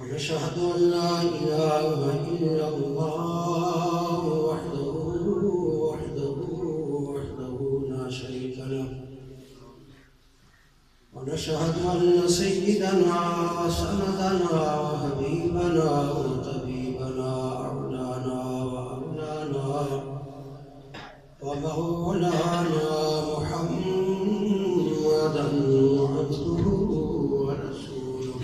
ونشهد أن لا إله إلا الله وحده لا شريك له، ونشهد أن سيدنا وسندنا وحبيبنا وطبيبنا أولانا وأولانا ومولانا محمدا عبده ورسوله.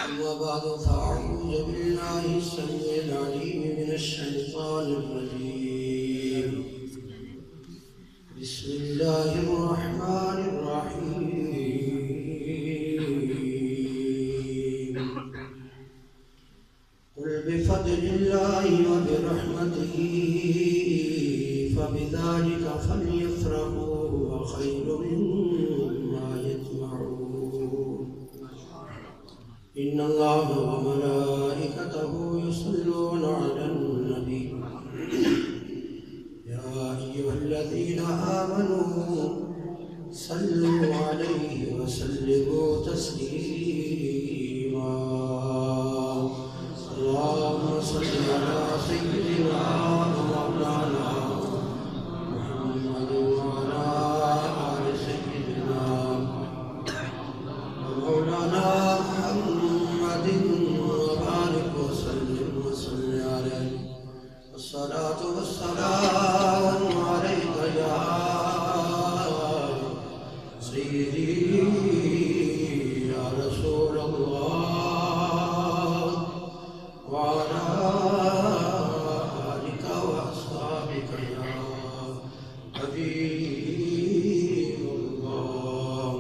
أما بعد فأعوذ بالله السميع العليم من الشيطان الرجيم. بسم الله الرحمن الرحيم. قل بفضل الله وبرحمته فبذلك فليفرحوا هو خير مما يجمعون. إن الله وملائكته يصلون على النبي يا أيها الذين آمنوا صلوا عليه وسلموا تسليما. اللهم صل على سيدنا مولانا محمد وعلى آل سيدنا مولانا محمد وبارك وسلم وصل عليه. الصلاة والسلام عليك يا سيدي يا رسول الله، وعلى آلك وأصحابك يا حبيب الله.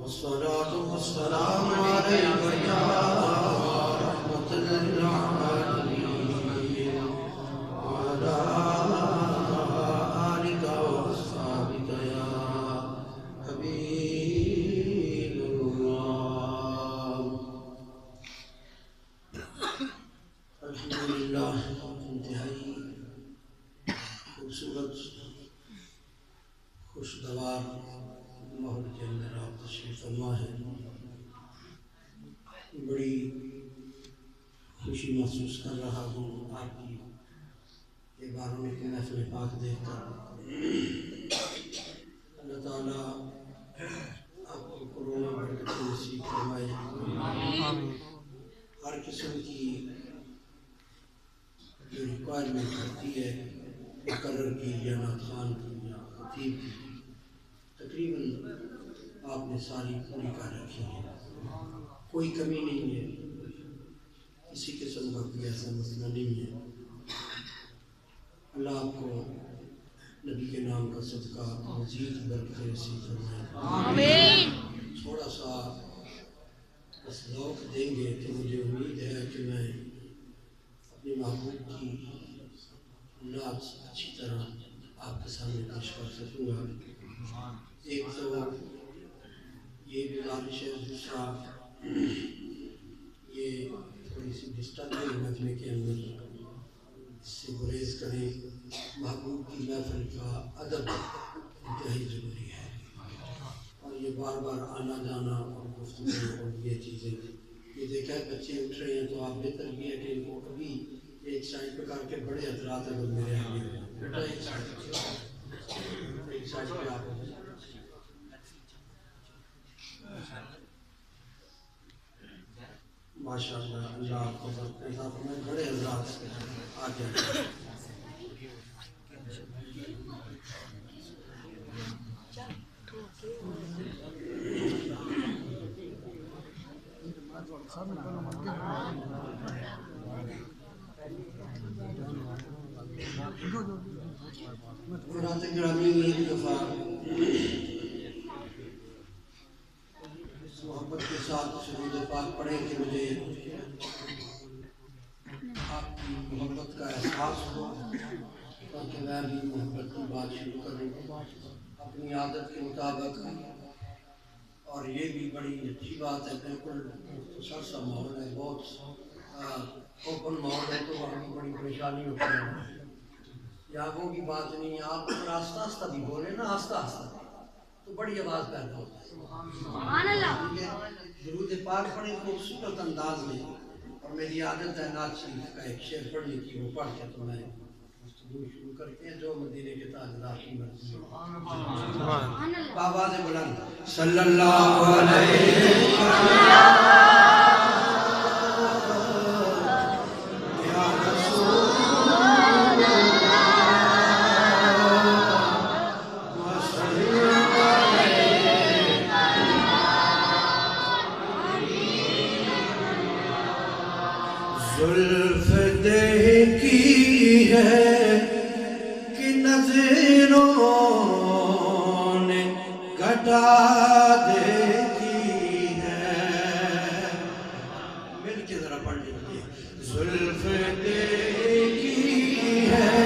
والصلاة والسلام عليك يا رحمة للعالمين، وعلى خوبصورت خوشگوار ماحول کے اندر آپ تشریف فرما ہے. بڑی خوشی محسوس کر رہا ہوں آپ کی یہ بارہویں کی محفل پاک دیکھ کر. اللہ تعالیٰ آپ کو قرون برکت نصیب فرمائے. ہر قسم کی جو ریکوائرمنٹ ہوتی ہے مقرر کی یا نعت خوان کی یا خطیب کی تقریباً آپ نے ساری پوری کر رکھی ہے. کوئی کمی نہیں ہے, کسی قسم کا کوئی ایسا مسئلہ نہیں ہے. اللہ آپ کو نبی کے نام کا صدقہ مزید برکت نصیب فرمائے. آمین. تھوڑا سا بس ذوق دیں گے تو مجھے امید ہے کہ میں اپنے محبوب کی نعت اچھی طرح آپ کے سامنے پیش کر سکوں گا. ایک تو یہ گزارش ہے, دوسرا یہ تھوڑی سی ڈسٹربنگ محفل کے اندر اس سے گریز کریں. محبوب کی محفل کا ادب انتہائی ضروری ہے, اور یہ بار بار آنا جانا اور گفتگو اور یہ چیزیں یہ دیکھا ہے بچے اٹھ رہے ہیں تو آپ بہتر یہ ہے کہ ان کو کبھی ایک سائڈ پہ کر کے بڑے حضرات اگر میرے آگے بیٹا ایک سائڈ پہ آپ ماشاء اللہ اللہ آپ کو اضافہ میں بڑے حضرات آگے. حضرات گرامی ایک دفعہ محبت کے ساتھ سرود پاک پڑھیں کہ مجھے آپ کی محبت کا احساس ہو تاکہ میں بھی محبت کی بات شروع کروں اپنی عادت کے مطابق. اور یہ بھی بڑی اچھی بات ہے, بالکل مختصر سا ماحول ہے, بہت اوپن ماحول ہے تو وہاں کی بڑی پریشانی ہوتی ہے. یہاں وہ بھی بات نہیں ہے, آپ اگر آہستہ آہستہ بھی بولیں نا آہستہ آہستہ تو بڑی آواز پیدا ہوتی ہے. درود پاک پڑھیں خوبصورت انداز میں, اور میری عادت ہے نعت شریف کا ایک شعر پڑھنے کی, وہ پڑھ کے تو میں گفتگو شروع کرتے ہیں جو مدینے کے تاجدار کی مرضی ہے. آواز بلند صلی اللہ علیہ وسلم. زلف دیکھی ہے کہ نظروں نے گھٹا دیکھی ہے. مل کے ذرا پڑھ لیجیے. زلف دیکھی ہے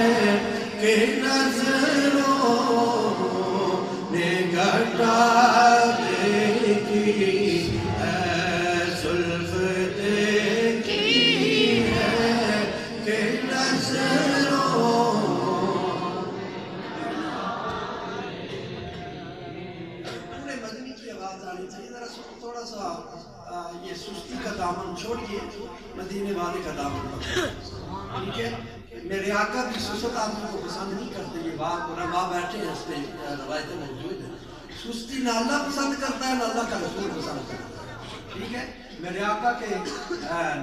کہ نظروں نے گھٹا دیکھی ہے. زلف تھوڑا سا یہ سستی کا دامن چھوڑیے, مدینے والے کا دامن پکڑیے. ٹھیک ہے, میرے آقا بھی سست آدمی کو پسند نہیں کرتے. یہ بات علماء بیٹھے ہیں, اس پہ روایتیں موجود ہیں. سستی نہ اللہ پسند کرتا ہے نہ اللہ کا رسول پسند کرتا ہے. ٹھیک ہے, میرے آقا کے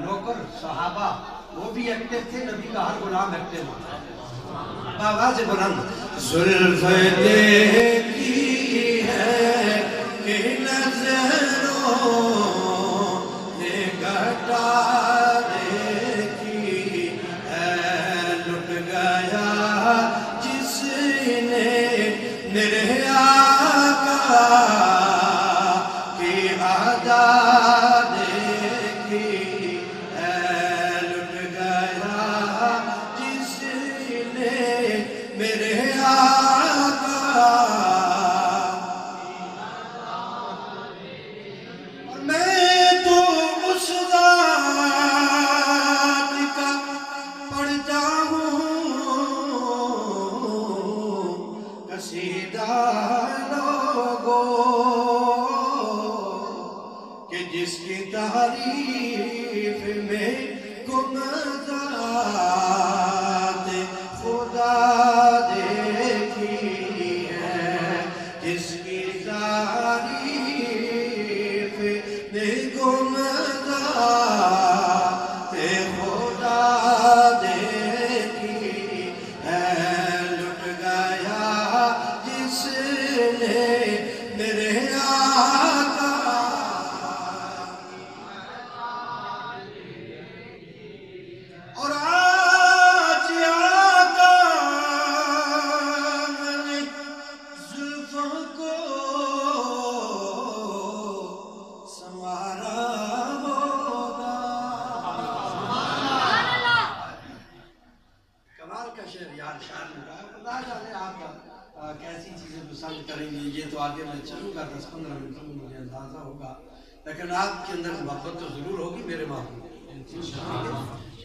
نوکر صحابہ وہ بھی ایکٹیو تھے, نبی کا ہر غلام ایکٹیو ہوتا. آواز بلند زلف دیکھی ہے کہ نظروں نے گھٹا دیکھی ہے. لٹ گیا جس نے میرے آقا کی ادا دیکھی ہے. لٹ گیا جس نے میرے آقا کمال کا شعر یار شاعر نے کہا خدا جانے آپ کیسی چیزیں پسند کریں گے. یہ تو آگے میں چلوں گا 10-15 منٹوں میں مجھے اندازہ ہوگا, لیکن آپ کے اندر محبت تو ضرور ہوگی میرے محبوب.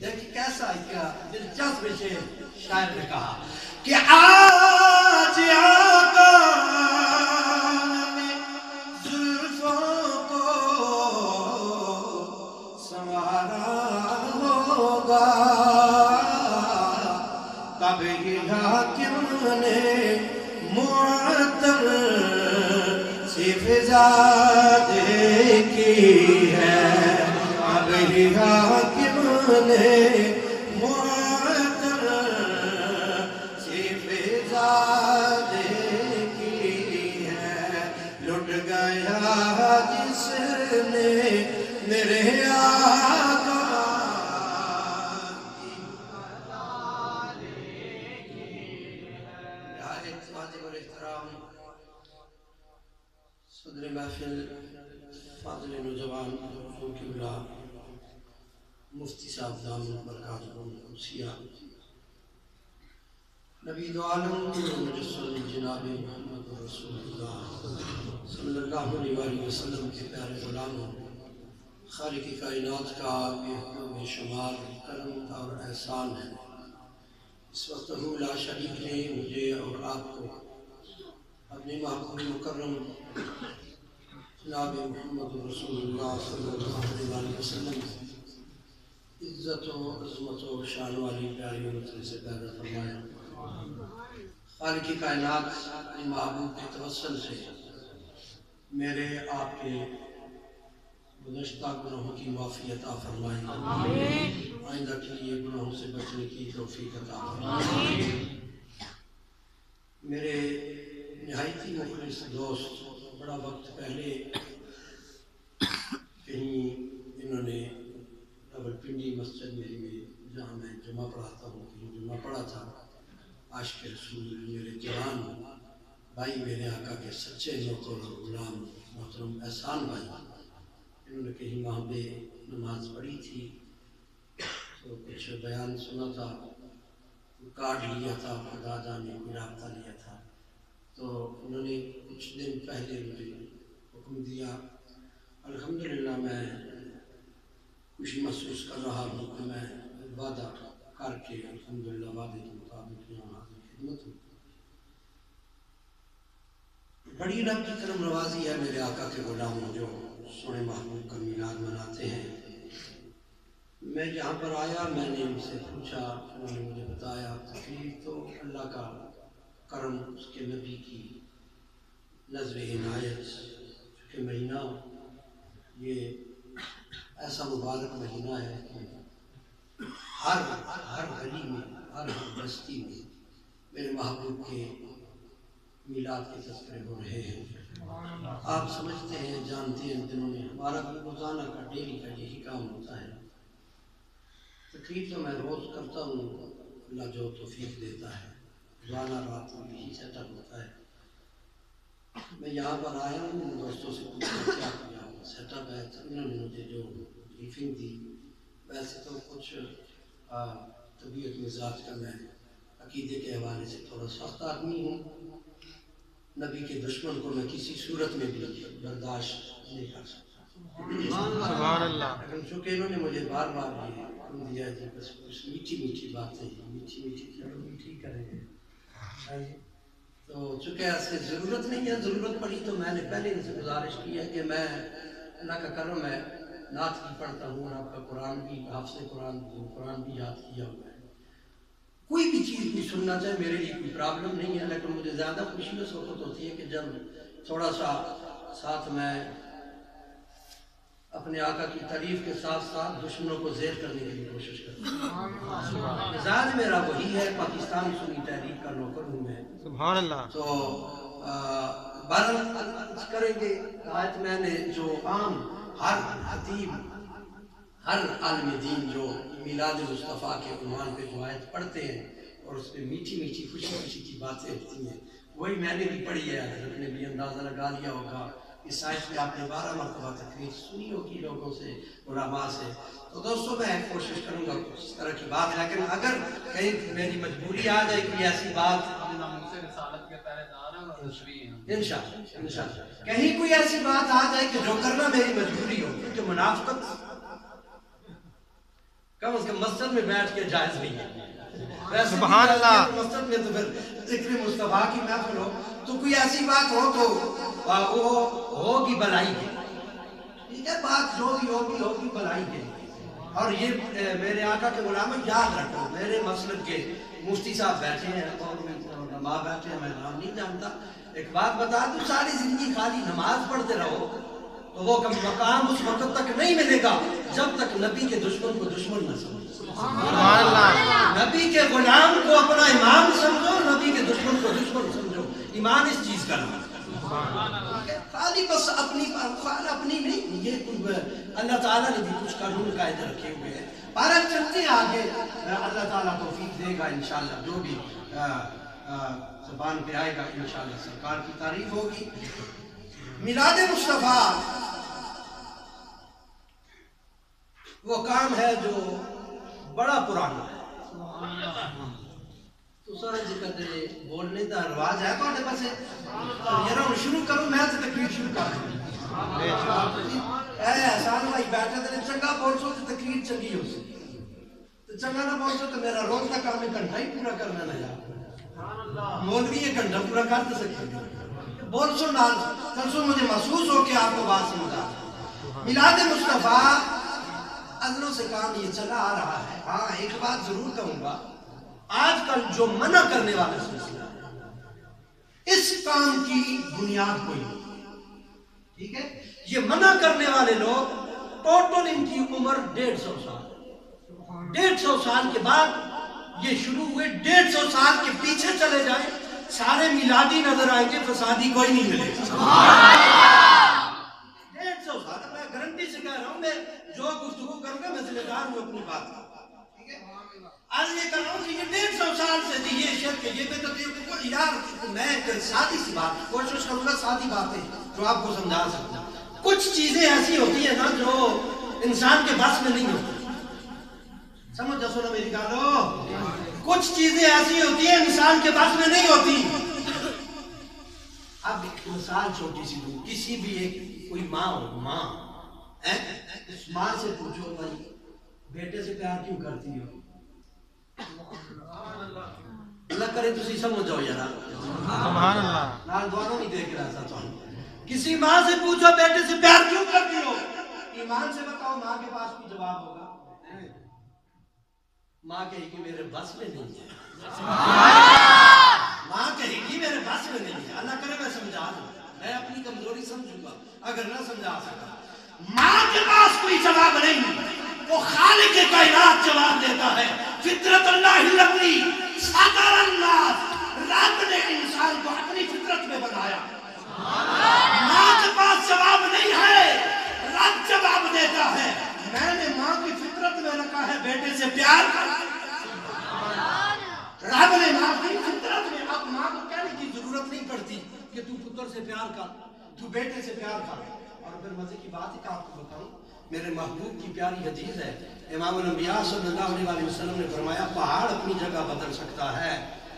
دیکھیں کیسا ایک دلچسپ شعر شاعر نے کہا کہ آج آقا میں زلفوں کو سنوارا ہوگا, تب ہی حاکم نے معطر سی فضا دیکھی ہے, تب ہی حاکم نے معطر سی فضا دیکھی ہے. لٹ گیا جس نے میرے آقا صدر محفل فاضل نوجوان قبلہ مفتی صاحب دامن برکاتہم القدسیہ, نبی دو عالم مجسم جناب محمد رسول اللہ صلی اللہ علیہ وسلم کے پیارے غلاموں, خالق کائنات کا بے شمار کرم اور احسان ہے. اس وقت لا شریک نے مجھے اور آپ کو اپنے محبوب مکرم جناب محمد رسول اللہ صلی اللہ علیہ وسلم عزت و عظمت و شان والی پیاری امت سے پیدا فرمایا. خالق کائنات اپنے محبوب کے توسل سے میرے آپ کے گزشتہ گناہوں کی معافی عطا فرمائی, آئندہ کے لیے گناہوں سے بچنے کی توفیق عطا فرمائی. میرے نہایت ہی مخلص دوست بڑا وقت پہلے کہیں انہوں نے راولپنڈی مسجد میری میں جہاں میں جمعہ پڑھاتا ہوں کہیں جمعہ پڑھا تھا. عاشق رسول میرے جوان بھائی, میرے آقا کے سچے نوکر اور غلام محترم احسان بھائی, انہوں نے کہیں وہاں پہ نماز پڑھی تھی تو کچھ بیان سنا تھا, کارڈ لیا تھا, خدا جانے کوئی رابطہ لیا تھا, تو انہوں نے کچھ دن پہلے مجھے حکم دیا. الحمدللہ میں خوشی محسوس کر رہا ہوں کہ میں وعدہ کر کے الحمدللہ وعدے کے مطابق یہاں حاضر خدمت ہوں. بڑی رب کی کرم نوازی ہے میرے آقا کے غلاموں جو سونے محبوب کا میلاد مناتے ہیں. میں یہاں پر آیا, میں نے ان سے پوچھا, انہوں نے مجھے بتایا تکلیف تو اللہ کا کرم, اس کے نبی کی نظر عنایت, چونکہ مہینہ یہ ایسا مبارک مہینہ ہے کہ ہر گلی میں ہر بستی میں میرے محبوب کے میلاد کے تذکرے ہو رہے ہیں. آپ سمجھتے ہیں, جانتے ہیں, دنوں میں ہمارا روزانہ کا ڈیلی کا یہی کام ہوتا ہے. تقریر تو میں روز کرتا ہوں, اللہ جو توفیق دیتا ہے, روزانہ رات میں یہی سیٹ اپ ہوتا ہے. میں یہاں پر آیا ہوں, دوستوں سے پوچھا کیا کیا سیٹ اپ ہے, انہوں نے مجھے جو بریفنگ دی. ویسے تو کچھ طبیعت مزاج کا میں عقیدے کے حوالے سے تھوڑا سخت آدمی ہوں, نبی کے دشمن کو میں کسی صورت میں بھی برداشت نہیں کر سکتا. سبحان اللہ. لیکن چونکہ انہوں نے مجھے بار بار یہ حکم دیا کہ بس کچھ میٹھی میٹھی باتیں, میٹھی کریں گے, تو چونکہ ایسے ضرورت نہیں ہے, ضرورت پڑی تو میں نے پہلے ان سے گزارش کی ہے کہ میں اللہ کا کرم ہے نعت بھی پڑھتا ہوں, اور آپ کا قرآن بھی, حافظ قرآن بھی یاد کیا ہوا ہے. کوئی بھی چیز بھی سننا چاہے میرے لیے کوئی پرابلم نہیں ہے, لیکن مجھے زیادہ خوشی اس وقت ہوتی ہے کہ جب تھوڑا سا ساتھ میں اپنے آقا کی تعریف کے ساتھ ساتھ دشمنوں کو زیر کرنے کی کوشش کرتا ہوں. مزاج میرا وہی ہے, پاکستانی سنی تحریک کا نوکر ہوں میں. سبحان اللہ. تو بہرحال کریں گے آیت میں نے جو عام ہر خطیب ہر عالم دین جو میلاد مصطفیٰ کے عنوان پہ جو آیت پڑھتے ہیں اور اس پہ میٹھی میٹھی خوشی خوشی کی باتیں ہوتی ہیں, وہی میں نے بھی پڑھی ہے. حضرت نے بھی اندازہ لگا لیا ہوگا اس آیت میں آپ نے 12 مرتبہ تقریر سنی ہوگی لوگوں سے، علماء سے. تو دوستوں میں کوشش کروں گا اس طرح کی بات، لیکن اگر کہیں میری مجبوری آ جائے کوئی ایسی بات، انشاءاللہ کہیں کوئی ایسی بات آ جائے کہ جو کرنا میری مجبوری ہو، کیونکہ منافقت کم از کم مسجد میں بیٹھ کے جائز نہیں ہے. سبحان اللہ. مسجد میں تو پھر ذکر مصطفیٰ کی محفل ہو تو کوئی ایسی بات ہو تو وہ ہوگی بلائی کی. ٹھیک ہے، بات جو بھی ہوگی بلائی کی. اور یہ میرے آقا کے غلام یاد رکھو، میرے مسلک کے مفتی صاحب بیٹھے ہیں اور علماء بیٹھے ہیں، میں نام نہیں جانتا. ایک بات بتا دوں، ساری زندگی خالی نماز پڑھتے رہو تو وہ مقام اس وقت تک نہیں ملے گا جب تک نبی کے دشمن کو دشمن نہ سمجھو. سبحان اللہ. نبی کے غلام کو اپنا امام سمجھو، نبی کے دشمن کو دشمن سمجھو. ایمان اس چیز کا نام خالی بس اپنی نہیں، یہ اللہ تعالیٰ نے بھی کچھ قانون قاعدے رکھے ہوئے ہیں. بارہ چلتے ہیں آگے، اللہ تعالیٰ توفیق دے گا انشاءاللہ. جو بھی زبان پہ آئے گا انشاءاللہ سرکار کی تعریف ہوگی. میلاد مصطفیٰ وہ کام ہے جو بڑا پرانا ہے. تو سارا ذکر دے بولنے دا رواج ہے تو پاس یار ہوں شروع کروں، میں تو تقریر شروع کر دوں. اے احسان بھائی بیٹھے تے چنگا بول سو تو تقریر چنگی ہو سی، تو چنگا نہ بول سو تو میرا روز کا کام ایک گھنٹہ ہی پورا کرنا نہ یار. مولوی ایک گھنٹہ پورا کر دے سکتے، بول سو نال چل سو مجھے محسوس ہو کہ آپ کو بات سمجھا. میلاد مصطفیٰ ازلوں سے کام یہ چلا آ رہا ہے. ہاں ایک بات ضرور کہوں گا، آج کل جو منع کرنے والا سلسلہ اس کام کی بنیاد کوئی نہیں. ٹھیک ہے، یہ منع کرنے والے لوگ ٹوٹل ان کی عمر 150 سال. 150 سال کے بعد یہ شروع ہوئے. 150 سال کے پیچھے چلے جائیں سارے میلادی نظر آئیں گے، فسادی کوئی نہیں ملے گا. 150 سال میں گارنٹی سے کہہ رہا ہوں، میں جو گفتگو کروں گا میں ذمہ دار ہوں اپنی بات کا. آج یہ کر رہا ہوں کہ یہ 150 سال سے تھی یہ شرک، یہ میں تو یار میں سادی سی بات کوشش کروں گا، سادی باتیں جو آپ کو سمجھا سکتا. کچھ چیزیں ایسی ہوتی ہیں نا جو انسان کے بس میں نہیں ہوتی. سمجھ جسو نا میری گالو، کچھ چیزیں ایسی ہوتی ہیں انسان کے بس میں نہیں ہوتی. اب ایک مثال چھوٹی سی دوں، کسی بھی ایک کوئی ماں ہو، ماں اس ماں سے پوچھو بھائی بیٹے سے پیار کیوں کرتی ہو؟ اللہ کرے تسی سمجھ جاؤ یار. سبحان اللہ. نال دوانوں نہیں دیکھ رہا تھا. کسی ماں سے پوچھو بیٹے سے پیار کیوں کرتی ہو، ایمان سے بتاؤ ماں کے پاس کوئی جواب ہوگا؟ ماں کہے گی میرے بس میں نہیں ہے. ماں کہے گی میرے بس میں نہیں ہے. اللہ کرے میں سمجھا دوں، میں اپنی کمزوری سمجھوں گا اگر نہ سمجھا سکا. ماں کے پاس کوئی جواب نہیں، وہ خالق کائنات جواب دیتا ہے. فطرت اللہ التی فطر الناس، رب نے انسان کو اپنی فطرت میں بنایا. ماں کے پاس جواب نہیں ہے، رب جواب دیتا ہے. میں نے ماں کی فطرت میں رکھا ہے بیٹے سے پیار کر. رب نے ماں کی فطرت میں، اب ماں کو کہنے کی ضرورت نہیں پڑتی کہ تو پتر سے پیار کر، تو بیٹے سے پیار کر. اور پھر مزے کی بات ایک آپ کو بتاؤں، میرے محبوب کی پیاری حدیث ہے. امام الانبیاء صلی اللہ علیہ وسلم نے فرمایا پہاڑ اپنی جگہ بدل سکتا ہے،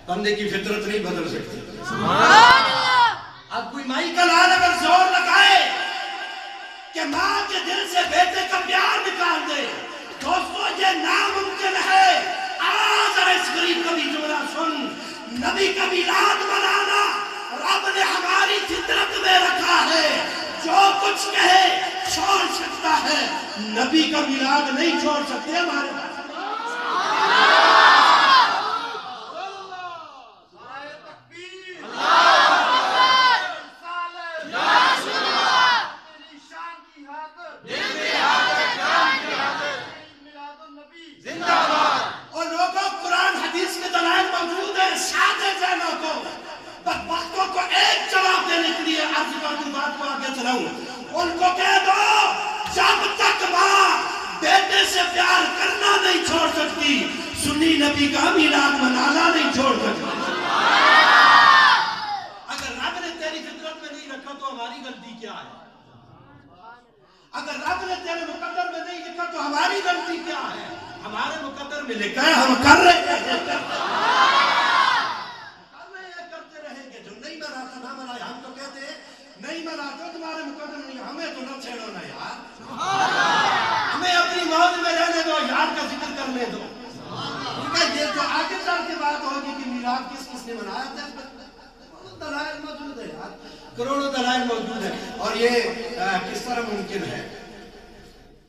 بندے کی فطرت نہیں بدل سکتی. اب کوئی مائی کا لال اگر زور لگائے کہ ماں کے دل سے بیٹے کا پیار نکال دے، دوستو یہ ناممکن ہے. آج اس غریب کا بھی جملہ سن، نبی کا میلاد منانا رب نے ہماری فطرت میں رکھا ہے. جو کچھ کہے چھوڑ سکتا ہے، نبی کا میلاد نہیں چھوڑ سکتے. ہمارے اور لوگوں قرآن حدیث کے دلائل موجود ہیں. سادے ذہنوں کو، بدبختوں کو ایک جواب دینے کے لیے عرض کر دوں، بات کو آگے چلاؤں. ان کو کہہ دو جب تک ماں بیٹے سے پیار کرنا نہیں چھوڑ سکتی، سنی نبی کا میلاد منانا نہیں چھوڑ سکتی. اگر رب نے تیری فطرت میں نہیں رکھا تو ہماری غلطی کیا ہے؟ میلاد کس نے منایا تھا؟ دلائل موجود ہے یار، کروڑوں دلائل موجود ہے. اور یہ کس طرح ممکن ہے،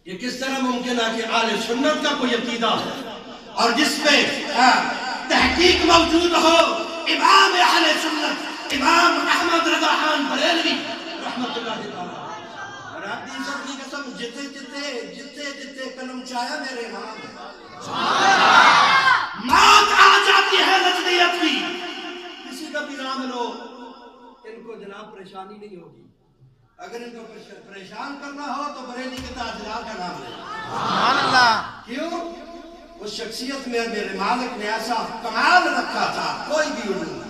یہ کس طرح ممکن ہے کہ اہل سنت کا کوئی عقیدہ ہو اور جس پہ تحقیق موجود ہو امام اہل سنت امام احمد رضا خان بریلوی رحمت اللہ تعالی. اور آپ دی عزت کی قسم جتے قلم چاہیا میرے امام ہے. موت آ جاتی ہے نجدیت کی، کسی کا بھی نام لو ان کو جناب پریشانی نہیں ہوگی. اگر ان کو پریشان کرنا ہو تو بریلی کے تاجدار کا نام لے. سبحان اللہ. کیوں؟ اس شخصیت میں میرے مالک نے ایسا کمال رکھا تھا، کوئی بھی علوم.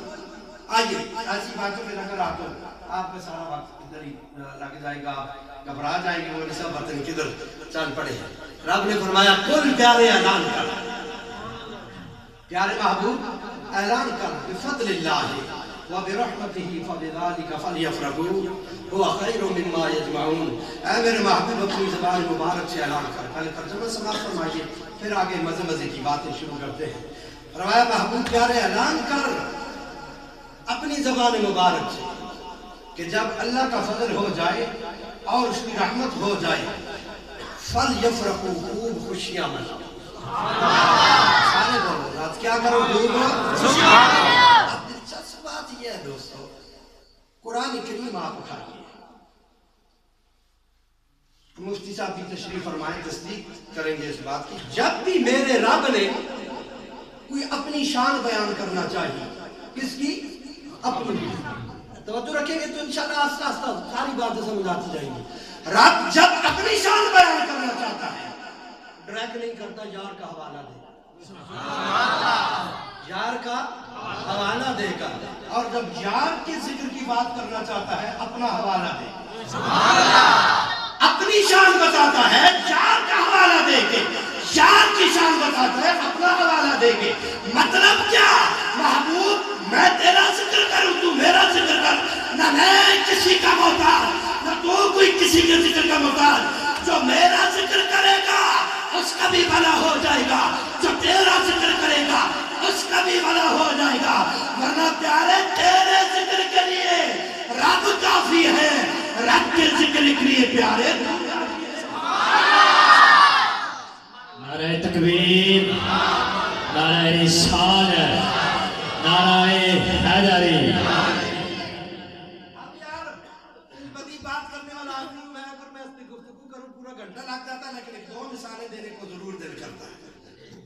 آئیے ایسی باتوں میں لگا رہا تو آپ کا سارا وقت ادھر ہی لگ جائے گا، گھبرا جائیں گے، وہ سب وطن کدھر چل پڑے. رب نے فرمایا کل پیارے اعلان کر، پیارے محبوب اعلان کر بفضل اللہ وبرحمتہ فبذلک فلیفرحوا هو خیر مما یجمعون. اے میرے محبوب اپنی زبان مبارک سے اعلان کر. پہلے ترجمہ سماعت فرمائیے، پھر آگے مزے کی باتیں شروع کرتے ہیں. فرمایا محبوب پیارے اعلان کر اپنی زبان مبارک سے کہ جب اللہ کا فضل ہو جائے اور اس کی رحمت ہو جائے فلیفرحوا، خوب خوشیاں مناؤ. سارے بولو رات کیا کرو، خوب سبحان اللہ. اب دلچسپ بات یہ ہے دوستو، قرآن کریم آپ اٹھائیے. مفتی صاحب بھی تشریف فرمائیں، تصدیق کریں گے اس بات کی. جب بھی میرے رب نے کوئی اپنی شان بیان کرنا چاہیے، کس کی؟ اپنی. توجہ رکھیں گے تو انشاءاللہ آہستہ آہستہ ساری باتیں سمجھ آتی جائیں گی. رب جب اپنی شان بیان کرنا چاہتا ہے ڈریک نہیں کرتا، یار کا حوالہ دے گا. یار کا حوالہ دے گا. اور جب یار کے ذکر کی بات کرنا چاہتا ہے اپنا حوالہ دے گا. اپنی شان بتاتا ہے یار کا حوالہ دے کے، یار کی شان بتاتا ہے اپنا حوالہ دے کے. مطلب کیا؟ محبوب میں تیرا ذکر کروں تو میرا ذکر کر، نہ میں کسی کا محتاج نہ تو کوئی کسی کے ذکر کا محتاج. جو میرا ذکر کرے گا اس کا بھی بھلا ہو جائے گا، جو تیرا ذکر کرے گا اس کا بھی بھلا ہو جائے گا. ورنہ پیارے تیرے ذکر کے لیے رب کافی ہے، رب کے ذکر کے لیے پیارے. نعرہ تکبیر، نعرہ رسالت، نعرہ حیدری. اب یار ان بدی بات کرنے والا آدمی میں اگر میں اس پہ گفتگو کروں پورا گھنٹہ لگ جاتا ہے، لیکن ایک دو مثالیں دینے کو ضرور دل کرتا ہے.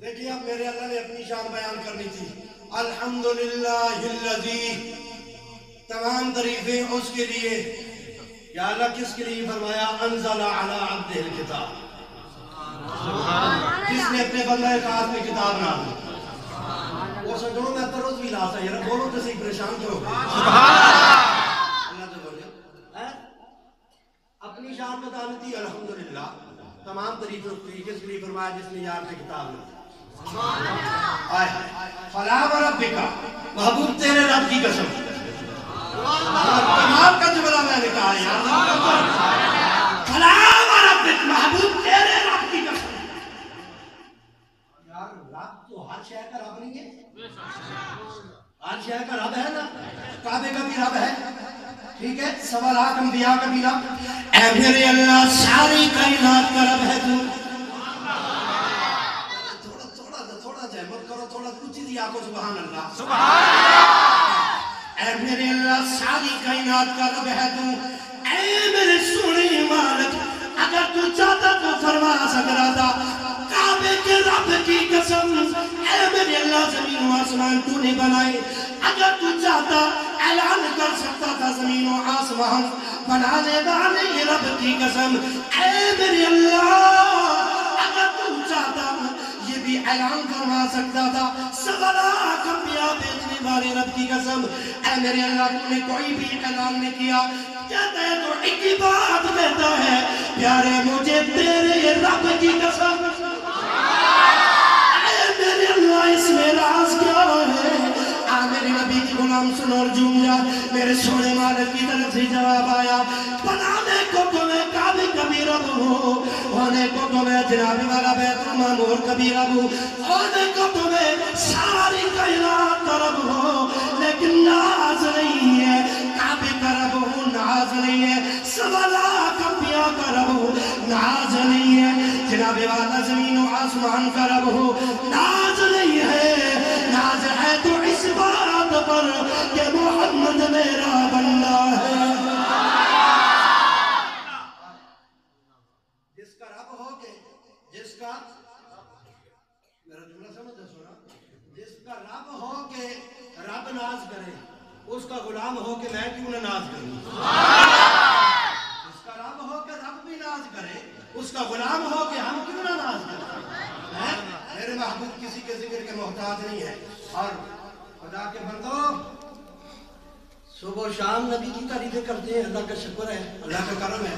دیکھیے اب میرے اللہ نے اپنی شان بیان کرنی تھی. الحمدللہ الذی، تمام تعریفیں اس کے لیے. یا اللہ کس کے لیے فرمایا؟ انزل علی عبدہ الکتاب، جس نے اپنے بندہ خاص میں کتاب نازل کی. وہ سجنوں میں تروز بھی لا سا، یہ بولو تو صحیح، پریشان کیوں؟ اللہ تو بولے اپنی شان بتانی تھی. الحمدللہ تمام تعریفیں اس کے کس کے لیے فرمایا؟ جس نے یار سے کتاب نازل. فلا وربک، محبوب تیرے رب کی قسم. کمال کا جملہ میں نے کہا یار. فلا وربک، محبوب تیرے رب کی قسم. یار رب تو ہر شے کا رب نہیں ہے، ہر شے کا رب ہے نا. کعبے کا بھی رب ہے، ٹھیک ہے، 1.25 لاکھ انبیاء کا بھی رب. اے میرے اللہ ساری کائنات کا رب ہے تو. تھوڑا جہمت کرو، تھوڑا کچھ ہی دیا کو. سبحان اللہ. اے میرے اللہ ساری کائنات کا رب ہے تو. اے میرے سونے مالک اگر تو چاہتا تو فرما سکتا تھا کعبے کے رب کی قسم. اے میرے اللہ زمین و آسمان تو نے بنائے، اگر تو چاہتا اعلان کر سکتا تھا زمین و آسمان بنانے والے رب کی قسم. اے میرے اللہ اگر تو چاہتا یہ بھی اعلان کروا سکتا تھا 1.25 لاکھ انبیاء بھیجنے والے رب کی قسم. اے میرے اللہ تو نے کوئی بھی اعلان نہیں کیا. کہتا ہے تو ایک ہی بات کہتا ہے پیارے مجھے تیرے رب کی قسم. اے میرے اللہ اس میں راز کیا ہے؟ میرے نبی کی غلام کلام سن اور جھوم جا. میرے سونے مالک کی طرف سے جواب آیا بنانے کو تمہیں کعبہ کبھی رب ہو, ہونے کو تمہیں جناب والا بیت المعمور کبھی رب ہو, ہونے کو تمہیں ساری کائنات کا رب ہو, لیکن ناز نہیں ہے کعبہ کا رب ہو, ناز نہیں ہے سوالا کبھیاں کا رب ہو, ناز نہیں ہے جناب والا زمین و آسمان کا رب ہو, ناز نہیں ہے. ناز ہے تو اس بات پر کہ محمد میرا بندہ ہے. جس کا رب ہو کے جس کا میرا جملہ سمجھا سونا, جس کا رب ہو کے رب ناز کرے اس کا غلام ہو کے میں کیوں نہ ناز کروں. جس کا رب ہو کے رب بھی ناز کرے اس کا غلام ہو کے ہم کیوں نہ ناز کریں. میرے محبوب کسی کے ذکر کے محتاج نہیں ہے. اور خدا کے بندو صبح و شام نبی کی تعریفیں کرتے ہیں, اللہ کا شکر ہے, اللہ کا کرم ہے.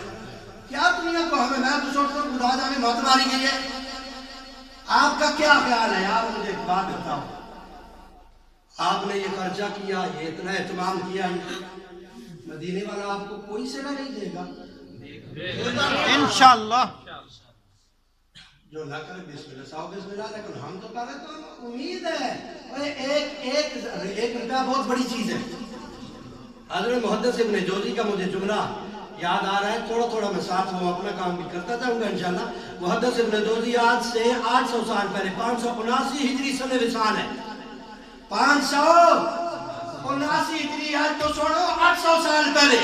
کیا دنیا کو ہمیں, میں تو سوچتا ہوں خدا جانے مت ماری گئی ہے. آپ کا کیا خیال ہے؟ آپ مجھے ایک بات بتاؤ, آپ نے یہ خرچہ کیا, یہ اتنا اہتمام کیا, مدینے والا آپ کو کوئی صلہ نہیں دے گا انشاءاللہ. جو نہ کرے بسم اللہ صاحب بسم اللہ, لیکن ہم تو کریں تو امید ہے. ایک روپیہ بہت بڑی چیز ہے. حضرت محدث ابن جوزی کا مجھے جملہ یاد آ رہا ہے, تھوڑا تھوڑا میں ساتھ ہوں, اپنا کام بھی کرتا جاؤں گا انشاءاللہ. محدث ابن جوزی آج سے 800 سال پہلے 579 ہجری سنہ وصال ہے, 579 ہجری, آج تو چھوڑو 800 سال پہلے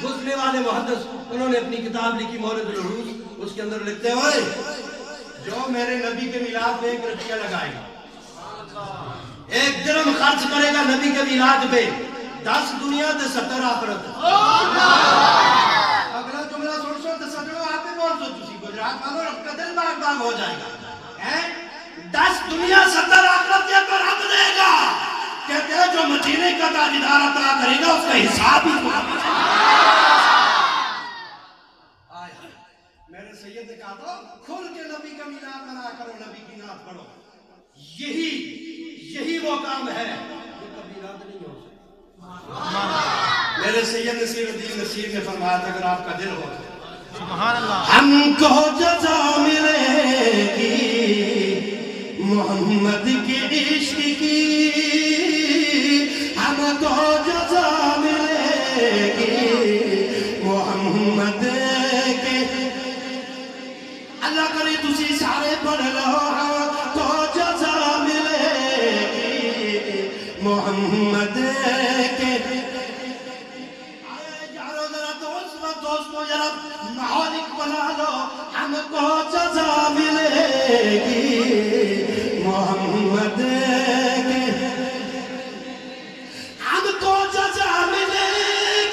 گزرنے والے محدث, انہوں نے اپنی کتاب لکھی مولد العروض. اس کے اندر لکھتے ہوئے جو میرے نبی کے میلاد پہ 1 روپیہ لگائے گا, 1 درہم خرچ کرے گا نبی کے میلاد پہ, 10 دنیا تے 70 آخرت. اگلا جملہ سن سو تے سجنو آپ بھی بول سو, تسی گجرات والوں رب کا دل باغ باغ ہو جائے گا. 10 دنیا 70 آخرت یہ پر رب دے گا. کہتے ہیں جو مدینے کا تاجدار عطا کرے گا اس کا حساب ہی میرے سید نے کہا تو کھل کے نبی کا میلاد منا کرو, نبی کی نعت پڑھو. یہی وہ کام ہے جو کبھی رد نہیں ہو سکتا. میرے سید نصیر الدین نصیر نے فرمایا تھا اگر آپ کا دل ہو سبحان اللہ, ہم کو جزا ملے گی محمد کے عشق کی, ہم کو جزا ملے گی محمد کے. اللہ کرے تسی سارے پڑھ لو, ہم کو جزا ملے گی محمد کے. یارو ذرا دوستو ذرا ماحول بنا لو, ہم کو جزا ملے گی محمد کے, ہم کو جزا ملے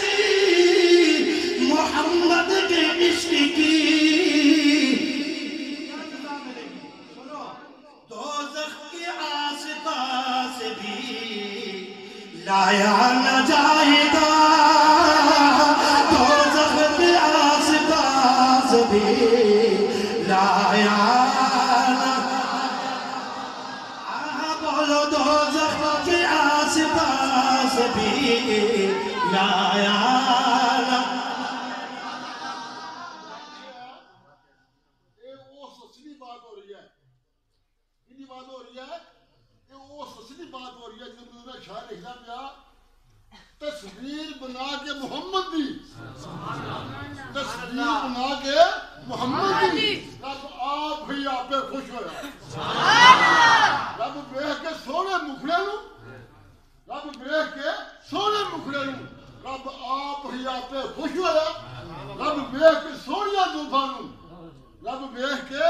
گی محمد کے عشق کی. لایا نہ جائے گا دوزخ کے آس پاس بھی, لایا نہ, بولو دوزخ کے آس پاس بھی لایا نہ. بات ہو رہی ہے, بات ہو رہی ہے, یہ وہ سچی بات ہو رہی ہے جو میں شاعر لکھنا پیا, تصویر بنا کے محمد دی, تصویر بنا کے محمد دی. رب آپ ہی آپ پہ خوش ہویا, رب بیخ کے سونے مکھڑے نو, رب بیخ کے سونے مکھڑے نو, رب آپ ہی آپ پہ خوش ہویا, رب بیخ کے سونیا زلفاں نو, رب بیخ کے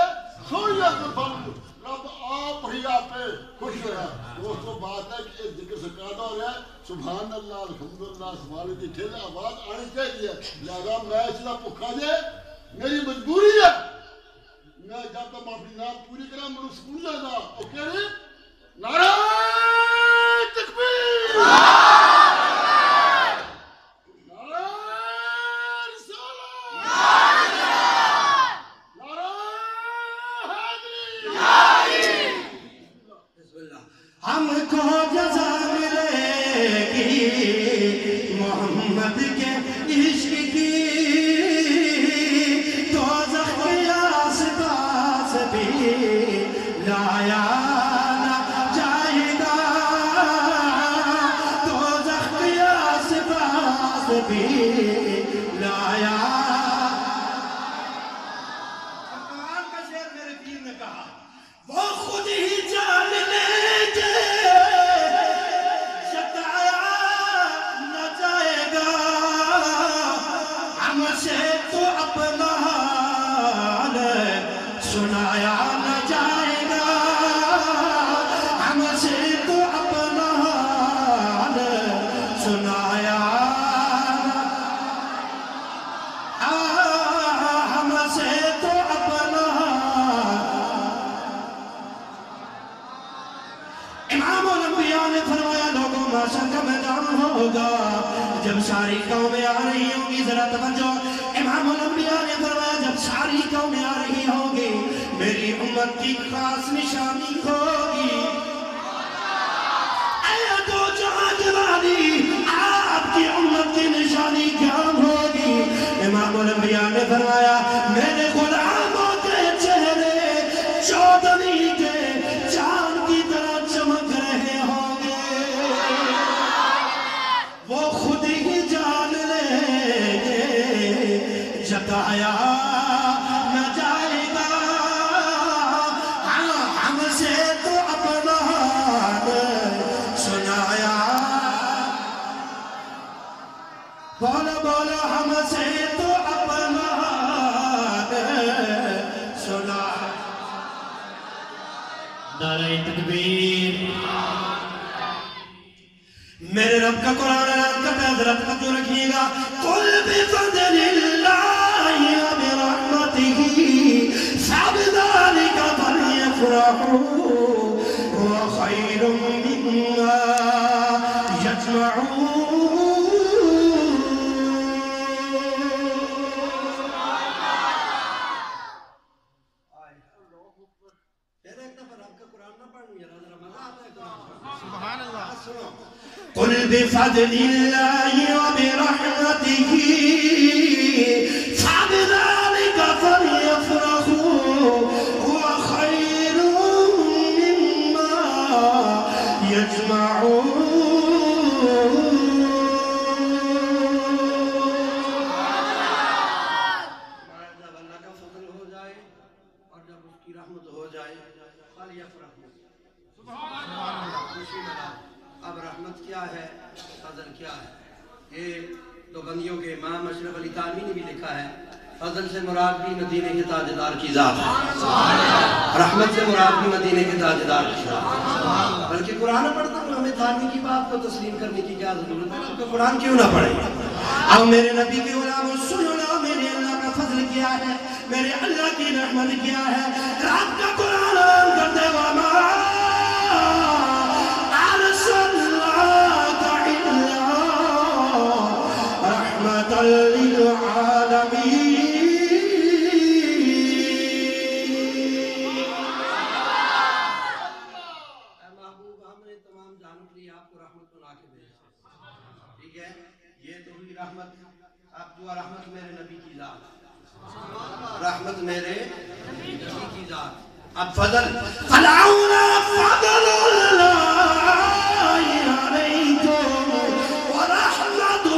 سونیا زلفاں نو, رب آپ ہی آپ پہ خوش ہویا. دوستو بات ہے کہ ذکر سکانا ہو رہا ہے, سبحان اللہ الحمدللہ سبحان کی ٹھیل آواز آنی چاہیے. لہذا میں اس طرح پکھا دے, میری مجبوری ہے, میں جب تک اپنی نام پوری کرا مجھے سکون جائے گا. اوکے جی, نعرہ تکبیر, نعرہ رسالت, نعرہ حیدری. ہم کو جزا ملے گی محمد کے عشق کی دوزخ کے آس پاس بھی لایا نہ جائے گا دوزخ کے آس پاس بھی لایا قرآن کا شعر میرے پیر نے کہا وہ خود ہی جان لے کے ستایا نہ جائے گا ہم سے تو اپنا حال سنایا نہ جائے گا ہم سے تو اپنا حال سنایا ہم سے تو اپنا امام الانبیاء نے فرمایا لوگوں معاشر کا میدان ہوگا جب ساری قومیں آ رہی ہوں گی ذرا توجہ امام الانبیاء نے فرمایا جب ساری قومیں آ رہی ہوں گی میری امت کی خاص نشانی ہوگی اے دو جہاں کے والی آپ کی امت کی نشانی کیا ہوگی امام الانبیاء نے فرمایا میرے غلاموں کے چہرے چودھویں کے چاند کی طرح چمک رہے ہوں گے وہ خود ہی جان لیں گے جتایا نہ جائے گا ہم سے تو اپنا حال سنایا بولو بولو ہم سے تو اپنا حال سنایا نعرہ تکبیر میرے رب کا قرآن اعلان کرتا ہے ذرا توجہ رکھیے گا قل بفضل اللہ وبرحمتہ فبذلک فلیفرحوا هو خیر مما پھر ایک دفعہ رب کا قرآن نہ پڑھوں یار ذرا مزہ آتا ہے قرآن سبحان اللہ سنو قل بفضل اللہ وبرحمتہ فبذلک فلیفرحوا هو خیر مما یجمعون جب اللہ کا فضل ہو جائے اور جب اس کی رحمت ہو جائے فلیفرحوا خوشی مناؤ اب رحمت کیا ہے فضل کیا ہے یہ دو بندیوں کے امام اشرف علی تھانوی نے بھی لکھا ہے فضل سے مراد بھی مدینے کے تاجدار کی ذات ہے رحمت سے مراد بھی مدینے کے تاجدار کی ذات ہے بلکہ قرآن پڑھتا ہوں ہمیں تھانوی کی بات کو تسلیم کرنے کی کیا ضرورت ہے آپ کا قرآن کیوں نہ پڑھیں اب میرے نبی کے غلاموں سنو نا میرے اللہ کا فضل کیا ہے میرے اللہ کی رحمت کیا ہے رات کا قرآن اعلان کرتے وما ارسلناک الا رحمۃ للعالمین اے محبوب ہم نے تمام جہانوں کے لیے آپ کو رحمت بنا کے بھیجا ٹھیک ہے یہ تو ہوئی رحمت اب دعا رحمت میرے نبی کی ذات رحمت میرے نبی کی ذات اب فضل فلولا فضل اللہ علیکم ورحمتہ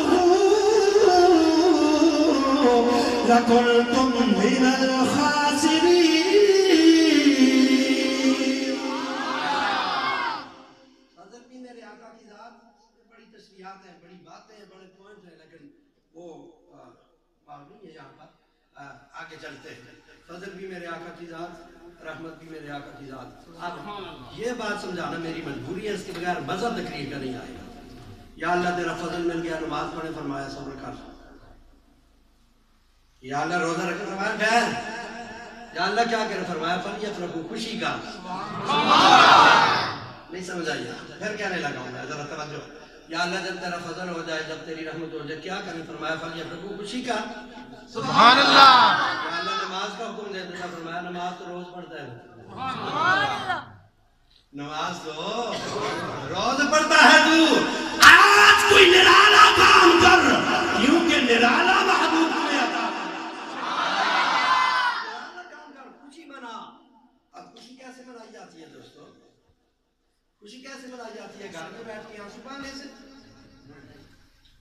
لکنتم من الخاسرین فضل بھی میرے آقا کی ذات بڑی تشریحات ہیں بڑی باتیں ہیں بڑے پوائنٹ ہیں لیکن وہ معلوم ہے یہاں پر آگے چلتے ہیں فضل بھی میرے آقا کی ذات رحمت بھی میرے آقا کی ذات اب یہ بات سمجھانا میری مجبوری ہے اس کے بغیر مزہ تقریر کا نہیں آئے گا یا اللہ تیرا فضل مل گیا نماز پڑھنے فرمایا صبر کر یا اللہ روزہ رکھے فرمایا ٹھہر یا اللہ کیا کرے فرمایا فلیفرحوا خوشی کا نہیں سمجھ آئی پھر کہنے لگا ہوں میں ذرا توجہ یا اللہ جب تیرا فضل ہو جائے جب تیری رحمت ہو جائے کیا کریں فرمایا فلیفرحوا خوشی کا سبحان اللہ یا اللہ نماز کا حکم دے دیتا فرمایا نماز تو روز پڑھتا ہے نماز تو روز پڑھتا ہے تو آج بیٹھ کے آنسو بہانے سے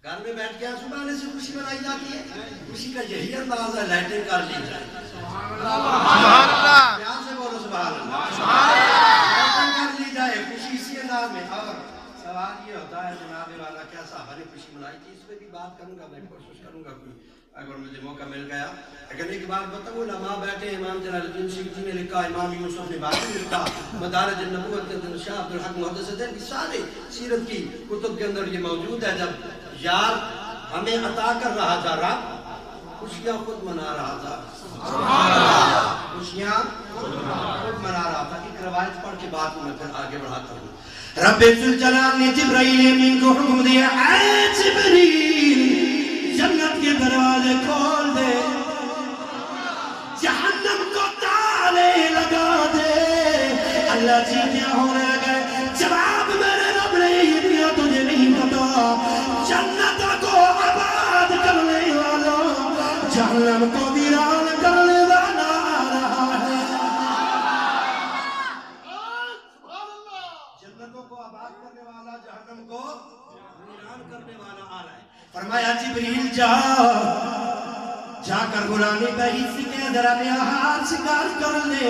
گھر میں بیٹھ کے آنسو بہانے سے خوشی منائی جاتی ہے. خوشی کا یہی انداز ہے لائٹنگ کر لی جائے. سبحان اللہ. پیار سے بولو سبحان اللہ. لائٹنگ کر لی جائے خوشی اسی انداز میں. اور سوال یہ ہوتا ہے جناب والا کیا صحابہ نے خوشی منائی تھی؟ اس پہ بھی بات کروں گا, میں کوشش کروں گا کوئی اگر مجھے موقع مل گیا. لیکن ایک بات بتاؤں, علماء بیٹھے, امام جلال الدین سیوطی نے لکھا, امام یوسف نے باقی نے لکھا, مدارج النبوت کے اندر شاہ عبدالحق محدث دہلوی, سارے سیرت کی کتب کے اندر یہ موجود ہے. جب یار ہمیں عطا کر رہا تھا رب, خوشیاں خود منا رہا تھا. خوشیاں خود منا رہا تھا. ایک روایت پڑھ کے بات میں پھر آگے بڑھاتا ہوں. رب ذوالجلال نے جبرائیل امین کو حکم دیا, اے جبریل جنت کے دروازے کھول دے, جہنم کو تالے لگا دے. اللہ جی کیا ہونے لگا؟ جواب میرے رب نے یہ دیا تجھے نہیں پتا. جنت کو آباد کرنے والا جہنم کو ویران کرنے والا آ رہا ہے. جنتوں کو آباد کرنے والا جہنم کو ویران کرنے والا آ رہا ہے. فرمایا جبریل جا کر غلامی بہیسی کے ذرا نیا ہاتھ شکار کر لے,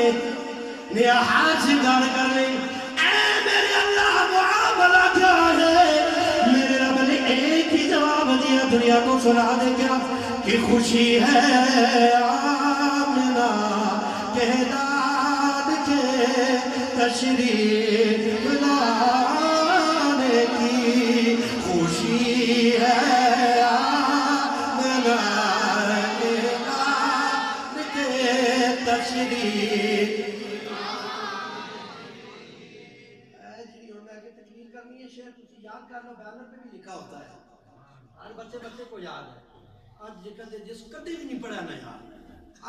نیا ہاتھ شکار کر لے. اے میرے اللہ معاملہ کیا ہے؟ میرے رب نے ایک ہی جواب دیا, دنیا کو سنا دے کیا کہ خوشی ہے آمنہ کے داد کے تشریف لانے کی. خوشی ہے تقریر کرنی ہے, شعر تسی یاد کر لو, بینر پہ بھی لکھا ہوتا ہے. آج بچے کو یاد ہے. آج جس کدی بھی نہیں پڑھا نا یار,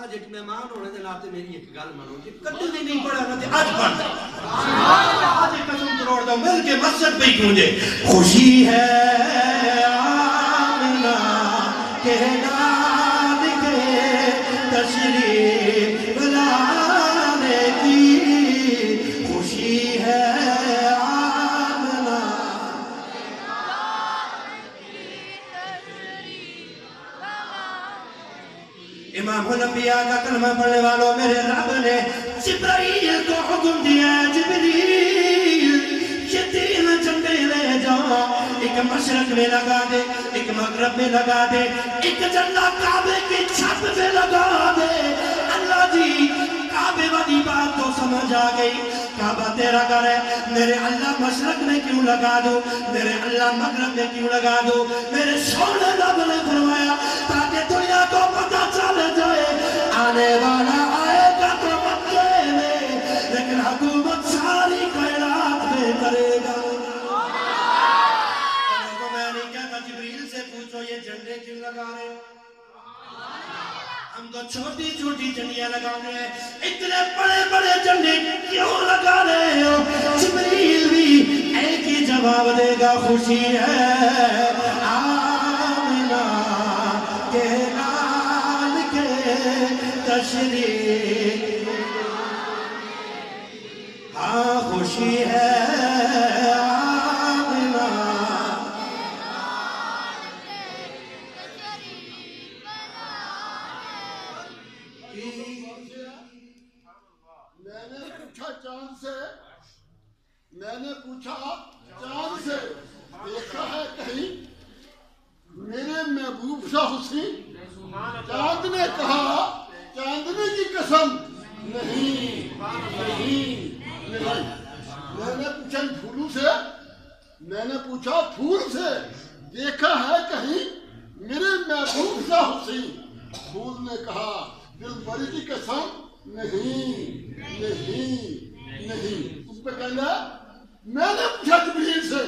آج ایک مہمان ہونے دے ناتے میری ایک گل منو, جی کدی بھی نہیں پڑھا نا تے آج پڑھ دے. آج ایک قسم توڑ دو, مل کے مسجد پہ گونجے. خوشی ہے آمنہ کے داد کے تشریف لانے کی. خوشی ہے امام الانبیاء کا کلمہ پڑھنے والوں, میرے رب نے جبرائیل کو حکم دیا, جبریل یہ 3 جھنڈے لے جاؤ, ایک مشرق میں لگا دے, ایک مغرب میں لگا دے, ایک جھنڈا کعبے کی چھت پہ لگا دے. اللہ جی کعبے والی بات تو سمجھ آ گئی, کعبہ تیرا گھر ہے, میرے اللہ مشرق میں کیوں لگا دو, میرے اللہ مغرب میں کیوں لگا دو؟ میرے سونے رب نے فرمایا تاکہ دنیا کو پتہ چل جائے آنے والا آئے گا تو مکے میں, لیکن حکومت ساری کائنات میں کرے گا. میں نہیں کہتا جبریل سے پوچھو یہ جھنڈے کیوں لگا رہے ہو؟ ہم تو چھوٹی چھوٹی جھنڈیاں لگانے ہیں, اتنے بڑے بڑے جھنڈے کیوں لگا رہے ہو؟ جبریل بھی ایک ہی جواب دے گا, خوشی ہے آمنہ کے لال کے تشریف. ہاں خوشی ہے میں نے پوچھا چاند سے دیکھا ہے کہیں میرے محبوب شاہ حسین؟ چاند نے کہا چاندنی کی قسم نہیں نہیں نہیں. میں نے پوچھا پھولوں سے, میں نے پوچھا پھول سے دیکھا ہے کہیں میرے محبوب شاہ حسین؟ پھول نے کہا دل بری کی قسم نہیں نہیں نہیں. اس پہ کہنا میں نے پوچھا جبریل سے,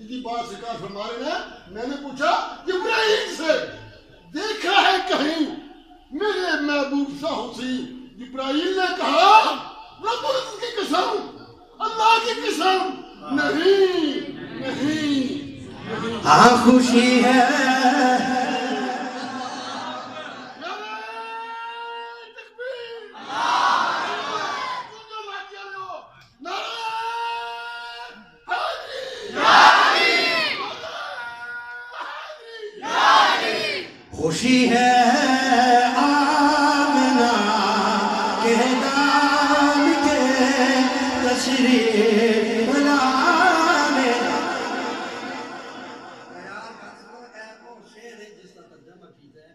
جی بات سرکار فرما رہے ہیں, میں نے پوچھا جبرائیل سے دیکھا ہے کہیں میرے محبوب شاہ حسین؟ جبرائیل نے کہا رب العزت کی قسم, اللہ کی قسم نہیں نہیں. ہاں خوشی ہے نعرہ خوشی ہے آمنہ کے نام کے تشریف لانے شعر ہے جس کا ترجمہ کیتا ہے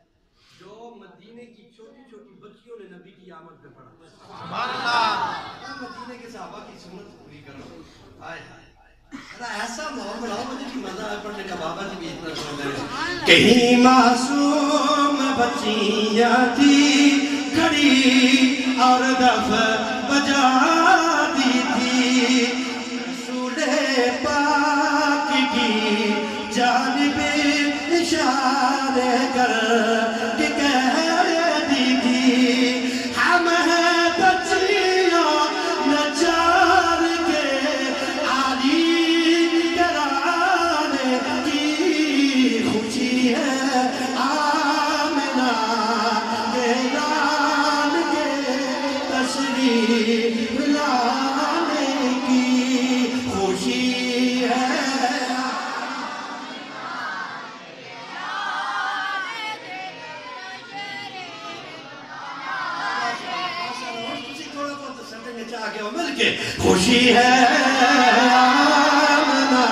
جو مدینے کی چھوٹی چھوٹی بچیوں نے نبی کی آمد پہ پڑھا سبحان اللہ مدینے کے صحابہ کی سنت پوری کرو آئے ایسا ماحول بناؤ مجھے بھی مزہ ہے پڑھنے کا بابا جی بھی اتنا سن رہے ہیں کہیں معصوم بچیاں تھی کھڑی اور دف بجاتی تھی رسول پاک کی جانب اشارے کر کے کہتی تھی ہم ہیں بچیاں نجار کے عالی گرانے کی خوشی ہے آمنہ کے نام کے تشریف لانے کی خوشی ہے خوشی ہے آمنہ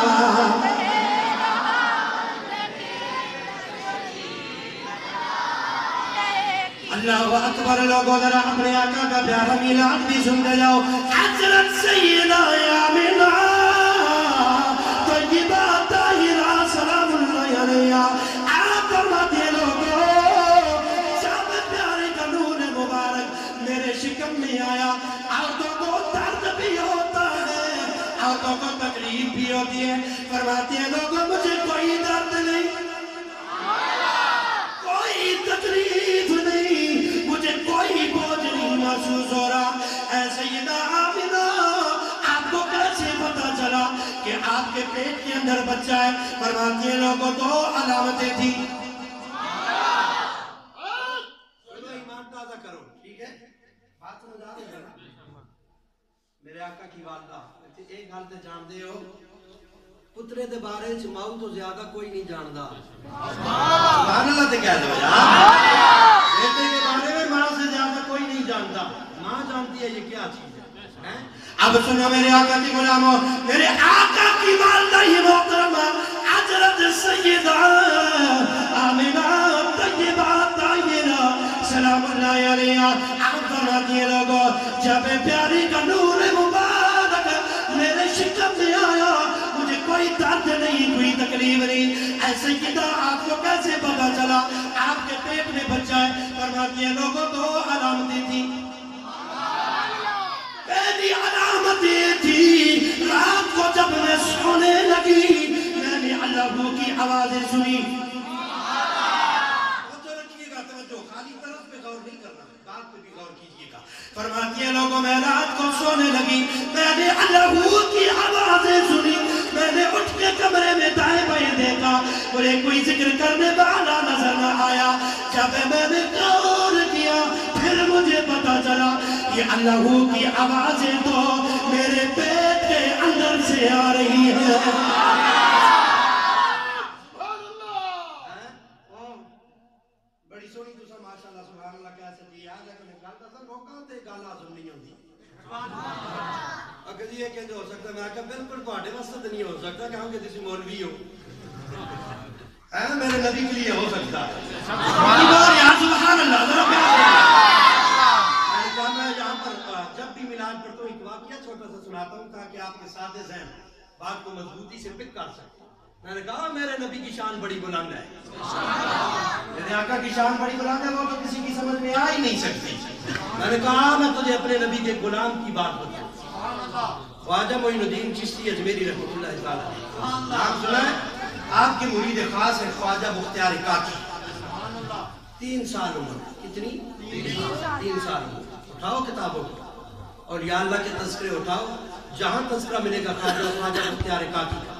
اللہ اکبر لوگوں ذرا اپنے آقا کا پیارا میلاد بھی سنتے جاؤ حضرت سیدہ آمنہ طیبہ طاہرہ سلام اللہ علیہا آپ فرماتے ہیں لوگوں جب پیارے کا نور مبارک میرے شکم میں آیا عورتوں کو درد بھی ہوتا ہے عورتوں کو تکلیف بھی ہوتی ہے فرماتے ہیں لوگوں مجھے کوئی درد نہیں کوئی تکلیف نہیں مجھے کوئی بوجھ نہیں محسوس ہو رہا اے سیدہ آمنہ آپ کو کیسے پتا چلا کہ آپ کے پیٹ کے اندر بچہ ہے فرماتے ہیں لوگوں دو علامتیں تھی ایمان تازہ کرو ٹھیک ہے بات سمجھ آ رہی ہے میرے آقا کی والدہ ایک حال تے جان دے ہو پترے دے بارے چ ماؤ تو زیادہ کوئی نہیں جاندا سبحان اللہ تے کہہ دو یار بیٹے کے بارے میں ماں سے زیادہ کوئی نہیں جانتا ماں جانتی ہے یہ کیا چیز ہے اب سنو میرے آقا کی غلاموں میرے آقا کی والدہ یہ محترمہ حضرت سیدہ آمنہ طیبہ طاہرہ سلام اللہ علیہا آپ فرماتی ہیں لوگوں جب پیاری کا نور مبارک میرے شکم میں آیا مجھے کوئی درد نہیں کوئی تکلیف نہیں اے سیدہ آپ کو کیسے پتا چلا آپ کے پیٹ میں بچہ ہے فرماتی ہیں لوگوں دو علامتیں تھی پہلی علامت یہ تھی رات کو جب میں سونے لگی میں نے اللہ کی آوازیں سنی فرماتی ہیں لوگوں میں رات کو سونے لگی میں نے اللہ کی آوازیں سنی میں نے اٹھ کے کمرے میں دائیں بائیں دیکھا مجھے کوئی ذکر کرنے والا نظر نہ آیا جب میں نے غور کیا پھر مجھے پتا چلا یہ اللہ کی آوازیں تو میرے پیٹ کے اندر سے آ رہی ہے بڑی سونی تو سب ماشاءاللہ سبحان اللہ کہہ سکتی یاد ہے کہ میں گل دساں لوکاں تے گل آزم نہیں ہوندی اگر یہ کہ ہو سکتا میں کہا بالکل تواڈے واسطے نہیں ہو سکتا کیونکہ تسی مولوی ہو میرے نبی کے لیے ہو سکتا ہے سبحان اللہ میں یہاں پر جب بھی میلاد پڑھتا ہوں ایک واقعہ چھوٹا سا سناتا ہوں تاکہ آپ کے سادے ذہن بات کو مضبوطی سے پک کر سکیں میں نے کہا میرے نبی کی شان بڑی بلند ہے میرے آقا کی شان بڑی بلند ہے وہ تو کسی کی سمجھ میں آ ہی نہیں سکتی میں نے کہا میں تجھے اپنے نبی کے غلام کی بات بتاؤں خواجہ معین الدین چشتی اجمیری رحمۃ اللہ تعالی آپ سنا ہے آپ کے مرید خاص ہے خواجہ بختیار کاکی 3 سال عمر کتنی 3 سال عمر اٹھاؤ کتابوں کو اور یا اللہ کے تذکرے اٹھاؤ جہاں تذکرہ ملے گا خواجہ بختیار کاکی کا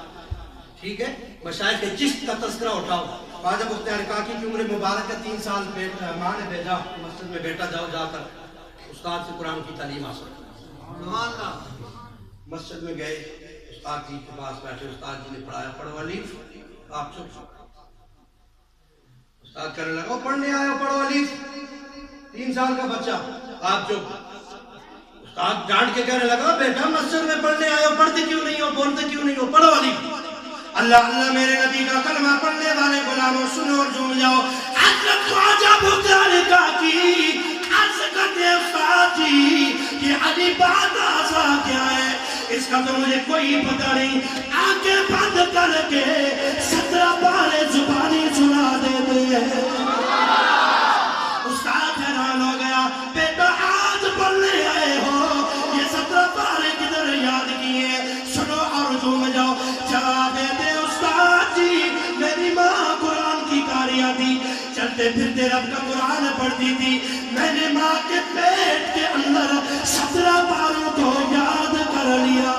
ٹھیک ہے مشائخ چشت کا تذکرہ اٹھاؤ خواجہ بختیار کاکی کی عمر مبارک کا 3 سال ماں نے بھیجا مسجد میں بیٹا جاؤ جا کر استاد سے قرآن کی تعلیم حاصل مسجد میں گئے استاد جی کے پاس بیٹھے استاد جی نے پڑھایا پڑھو الف آپ چپ استاد کرنے لگا پڑھنے آئے ہو پڑھو الف 3 سال کا بچہ آپ چپ استاد ڈانٹ کے کہنے لگا بیٹا مسجد میں پڑھنے آئے ہو پڑھتے کیوں نہیں ہو بولتے کیوں نہیں ہو پڑھو الف اللہ اللہ میرے نبی کا کلمہ پڑھنے والے غلاموں سنو اور جھوم جاؤ حضرت خواجہ بغدادی کا کی عرض کرتے استاد جی یہ علی بات آسا کیا ہے اس کا تو مجھے کوئی پتہ نہیں آنکھیں بند کر کے 17 پارے زبانی سنا دیتے ہیں استاد حیران ہو گیا بیٹا آج پڑھنے آئے ہو یہ 17 پارے کدھر یاد کیے سنو اور جھوم جاؤ جواب دیتے استاد جی میری ماں قرآن کی کاریاں تھی چلتے پھرتے رب کا قرآن پڑھتی تھی میں نے ماں کے پیٹ کے اندر 17 پاروں کو یاد کر لیا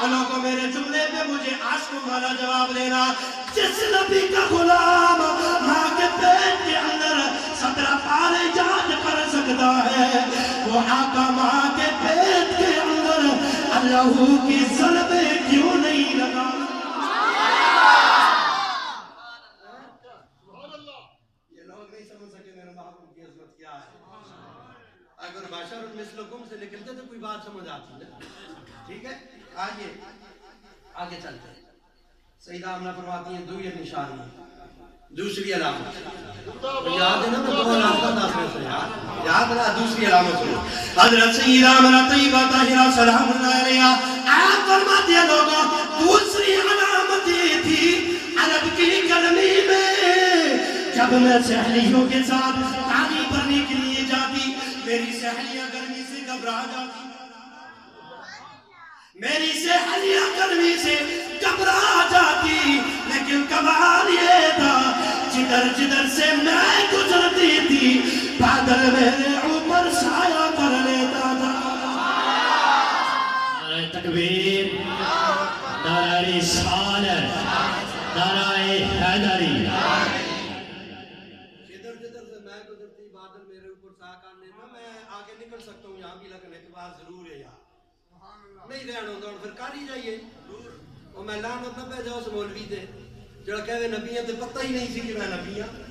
انہوں کو میرے جملے پہ مجھے عاشق والا جواب دینا جس نبی کا غلام ماں کے پیٹ کے اندر 17 پارے یاد کر سکتا ہے وہ آقا ماں کے پیٹ کے اندر اللہ کی ضربیں کیوں نہیں لگا یہ لوگ نہیں سمجھ سکے میرے محبوب کی عظمت کیا ہے اگر بشر مثلکم سے نکلتے تو کوئی بات سمجھ آتی ہے ٹھیک ہے آگے چلتے ہیں سیدہ آمنہ فرماتی ہیں دوسری نشانی دوسری علامت یاد ہے نا میں 2 علامت داس میں سے یاد ہے نا دوسری علامت سنو حضرت سیدہ آمنہ طیبہ طاہرہ سلام اللہ علیہ آپ فرماتی ہیں لوگوں دوسری علامت یہ تھی عرب کی گرمی میں جب میں سہیلیوں کے ساتھ پانی بھرنے کے لیے جاتی میری سہیلیاں گرمی سے گھبرا جاتی میری سہیلیاں گرمی سے گھبرا جاتی لیکن کمال یہ تھا جدھر جدھر سے میں گزرتی تھی بادل میرے اوپر سایہ کر لیتا تھا نعرہ تکبیر نعرہ رسالت نعرہ حیدری جدھر جدھر سے میں گزرتی بادل میرے اوپر سایہ کر لیتا میں آگے نکل سکتا ہوں یہاں بھی لیکن ایک بات ضرور ہے یار نہیں رہنا ہوتا اور پھر کر ہی جائیے اور میں لعنت نہ پہ جاؤ اس مولوی دے جڑا کہے نبی ہیں تے پتہ ہی نہیں سی کہ میں نبی ہوں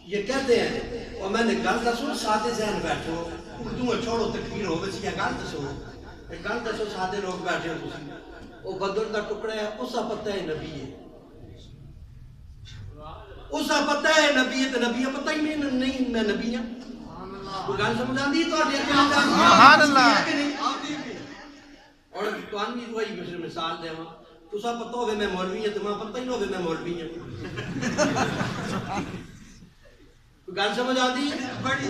یہ کہتے ہیں اور میں نے گل دسو سادے ذہن بیٹھو اردو چھوڑو تکبیر ہو ویسی یہ گل دسو ایک گل دسو سادے لوگ بیٹھے ہو تسی وہ بدر دا ٹکڑا ہے اسا پتہ ہے نبی ہے اسا پتہ ہے نبی ہے تے نبی ہے پتہ ہی نہیں میں نبی ہوں وہ گل سمجھ آندی تو سبحان اللہ اور تو آنی تو آئی مثال دے ہوں تو سا پتہ ہوئے میں مولوی ہے تو ماں پتہ ہی نہ ہوئے میں مولوی ہے تو گل سمجھ آندی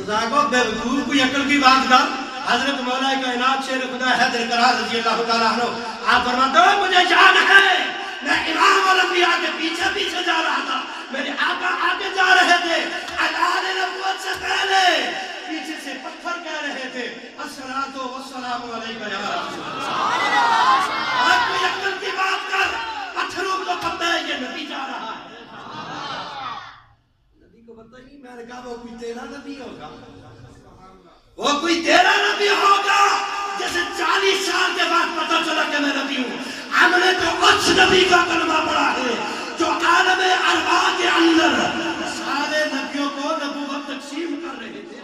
زاگو بے وقوف کوئی عقل کی بات کر حضرت مولا کائنات شیر خدا حیدر قرار رضی اللہ تعالیٰ عنہ آپ فرماتے ہو مجھے یاد ہے میں امام الانبیاء کے پیچھے پیچھے جا رہا تھا میرے آقا آگے جا رہے تھے اعلان نبوت سے پہلے پیچھے سے پتھر کہہ رہے تھے الصلاۃ والسلام علیکہ یا رسول اللہ آج کوئی عقل کی بات کر پتھروں کو پتہ ہے یہ نبی جا رہا ہے نبی کو پتہ نہیں میں نے کہا وہ کوئی تیرا نبی ہوگا وہ کوئی تیرا نبی ہوگا جیسے 40 سال کے بعد پتہ چلا کہ میں نبی ہوں ہم نے تو اس نبی کا کلمہ پڑھا ہے جو عالم ارواح کے اندر سارے نبیوں کو نبوت تقسیم کر رہے تھے